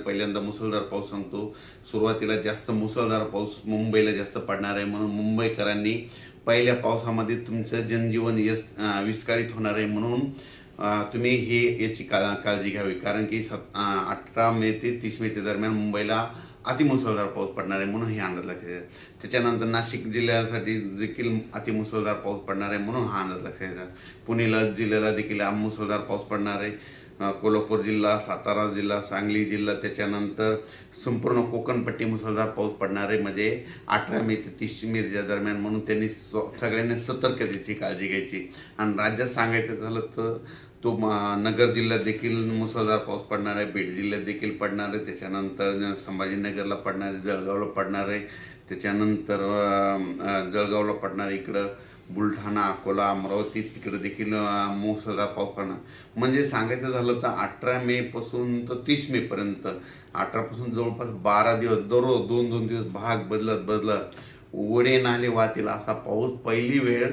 पहिल्यांदा मुसळधार पाऊस सांगतो. सुरुवातीला जास्त मुसळधार पाऊस मुंबईला जास्त पडणार आहे, म्हणून मुंबईकरांनी पहिल्या पावसामध्ये तुमचं जनजीवन विस्कळीत होणार आहे, म्हणून तुम्ही याची काळजी घ्यावी. कारण की 18 मे ते 30 मे दरम्यान मुंबईला अतिमुसळधार पाऊस पडणार आहे, म्हणून हे अंदाज लक्षात घ्या. त्याच्यानंतर नाशिक जिल्ह्यासाठी देखील अतिमुसळधार पाऊस पडणार आहे, म्हणून हा अंदाज लक्षात घ्या. पुणे जिल्ह्याला देखील मुसळधार पाऊस पडणार आहे. कोल्हापूर जिल्हा, सातारा जिल्हा, सांगली जिल्हा, त्याच्यानंतर संपूर्ण कोकणपट्टी मुसळधार पाऊस पडणार आहे, म्हणजे 18 मे ते 30 मेच्या दरम्यान, म्हणून त्यांनी सगळ्यांनी सतर्कतेची काळजी घ्यायची. आणि राज्यात सांगायचं झालं तर नगर जिल्ह्यात देखील मुसळधार पाऊस पडणार आहे, बीड जिल्ह्यात देखील पडणार आहे, त्याच्यानंतर संभाजीनगरला पडणार आहे, जळगावला पडणार आहे, त्याच्यानंतर जळगावला पडणार आहे, इकडं बुलढाणा, अकोला, अमरावती तिकडे देखील मुसळधार पाऊस पडणार. म्हणजे सांगायचं झालं तर 18 मे पासून तर 30 मे पर्यंत, 18 पासून जवळपास 12 दिवस दररोज 2-2 दिवस भाग बदलत वडे नाले वाहतील असा पाऊस पहिली वेळ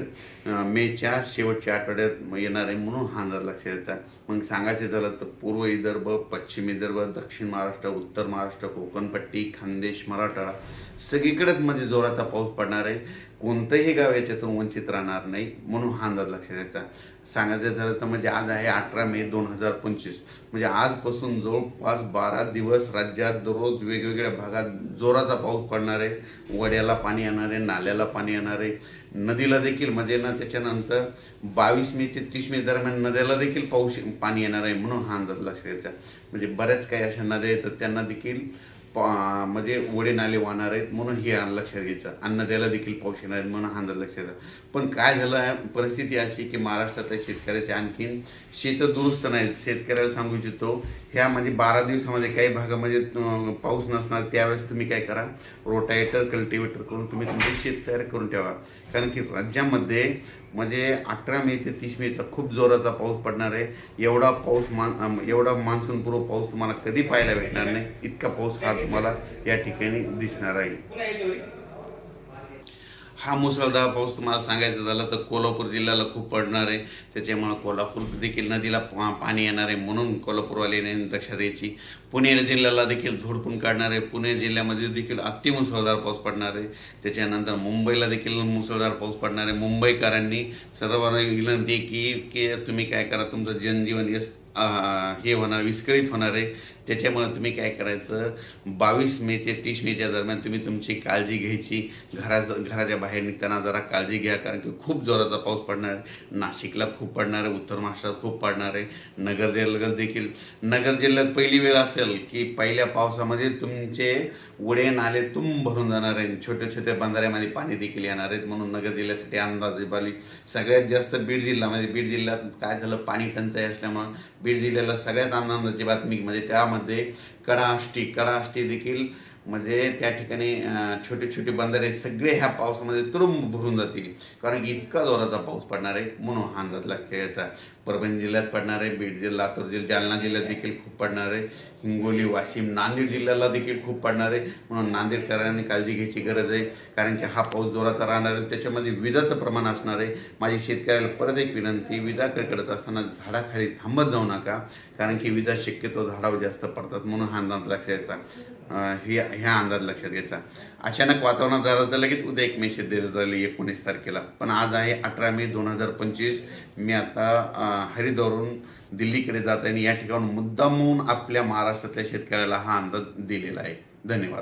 मेच्या शेवटच्या आठवड्यात येणार आहे, म्हणून हा अंदाज लक्षात येतात. मग सांगायचं झालं तर पूर्व विदर्भ, पश्चिम विदर्भ, दक्षिण महाराष्ट्र, उत्तर महाराष्ट्र, कोकणपट्टी, खानदेश, मराठवाडा सगळीकडेच म्हणजे जोराचा पाऊस पडणार आहे. कोणतंही गाव याच्यातून वंचित राहणार नाही, म्हणून हा अंदाज लक्षात येतात. सांगायचं झालं तर म्हणजे आज आहे 18 मे 2025, म्हणजे आजपासून जवळपास 12 दिवस राज्यात दररोज वेगवेगळ्या भागात जोराचा पाऊस पडणार आहे. वड्याला पाणी येणार आहे, नाल्याला पाणी येणार आहे, नदीला देखील म्हणजे ना त्याच्यानंतर 22 मे ते 30 मे दरम्यान नद्याला देखील पाणी येणार आहे, म्हणून हा अंदाज लक्षात येतात. म्हणजे बऱ्याच काही अशा नद्या येतात त्यांना देखील म्हणजे वडे नाले वाहणार आहेत, म्हणून हे लक्षात घ्यायचं. आणि नद्याला देखील पाऊस येणार आहे, म्हणून हा अंदाज लक्षात येतात. पण काय झालं आहे, परिस्थिती अशी की महाराष्ट्रातल्या शेतकऱ्याचे आणखीन शेतं दुरुस्त नाहीत. शेतकऱ्याला सांगू इच्छितो, ह्या म्हणजे 12 दिवसामध्ये काही भागामध्ये पाऊस नसणार, त्यावेळेस तुम्ही काय करा, रोटावेटर, कल्टिवेटर करून तुम्ही तुमचे शेत तयार करून ठेवा. कारण की राज्यामध्ये म्हणजे 18 मे ते 30 मेचा खूप जोराचा पाऊस पडणार आहे. एवढा मान्सूनपूर्व पाऊस तुम्हाला कधी पाहायला भेटणार नाही. इतका पाऊस हा तुम्हाला या ठिकाणी दिसणार आहे. हा मुसळधार पाऊस तुम्हाला सांगायचं झालं तर कोल्हापूर जिल्ह्याला खूप पडणार आहे, त्याच्यामुळे कोल्हापूर देखील नदीला पाणी येणार आहे, म्हणून कोल्हापूरवाल्याने लक्षात द्यायची. पुणे जिल्ह्याला देखील झोडपून काढणार आहे. पुणे जिल्ह्यामध्ये देखील अतिमुसळधार पाऊस पडणार आहे. त्याच्यानंतर मुंबईला देखील मुसळधार पाऊस पडणार आहे. मुंबईकरांनी सर्वांना विनंती की तुम्ही काय करा, तुमचं जनजीवन हे होणार, विस्कळीत होणार आहे. त्याच्यामुळे तुम्ही काय करायचं, 22 मे ते 30 मेच्या दरम्यान तुम्ही तुमची काळजी घ्यायची. घराच्या बाहेर निघताना जरा काळजी घ्या, कारण की खूप जोराचा पाऊस पडणार आहे. नाशिकला खूप पडणार आहे, उत्तर महाराष्ट्रात खूप पडणार आहे. नगर जिल्ह्यात पहिली वेळ असेल की पहिल्या पावसामध्ये तुमचे वडे नाले भरून जाणार आहे, छोट्या छोट्या बंधाऱ्यामध्ये पाणी देखील येणार आहेत, म्हणून नगर जिल्ह्यासाठी अंदाज बाली. सगळ्यात जास्त बीड जिल्ह्यात काय झालं, पाणी टंचाई असल्यामुळं बीड जिल्ह्याला सगळ्यात आनंदाची बातमी म्हणजे त्यामध्ये कडाष्टी देखील म्हणजे त्या ठिकाणी छोटे छोटे बंधारे सगळे ह्या पावसामध्ये तुडुंब भरून जातील, कारण की इतका जोराचा पाऊस पडणार आहे, म्हणून हा अंदाज लक्षात घ्यायचा. परभणी जिल्ह्यात पडणार आहे, बीड जिल्हा, लातूर जिल्हा, जालना जिल्ह्यात देखील खूप पडणार आहे, हिंगोली, वाशिम, नांदेड जिल्ह्याला देखील खूप पडणार आहे, म्हणून नांदेडकरांनी काळजी घ्यायची गरज आहे. कारण की हा पाऊस जोराचा राहणार आहे, त्याच्यामध्ये विजाचं प्रमाण असणार आहे. माझी शेतकऱ्याला परत एक विनंती, विजा कडकडत असताना झाडाखाली थांबत जाऊ नका, कारण की विजा शक्यतो झाडावर जास्त पडतात, म्हणून हा अंदाज लक्षात घ्यायचा. ह्या अंदाज लक्षात घ्यायचा. अचानक वातावरणात झालं तर लगेच उद्या एक मेसेज दिला जाईल 19 तारखेला, पण आज आहे 18 मे 2025. मी आता हरिद्वारहून दिल्लीकडे जात आहे आणि या ठिकाणी मुद्दामून आपल्या महाराष्ट्रातल्या शेतकऱ्याला हा अंदाज दिलेला आहे. धन्यवाद.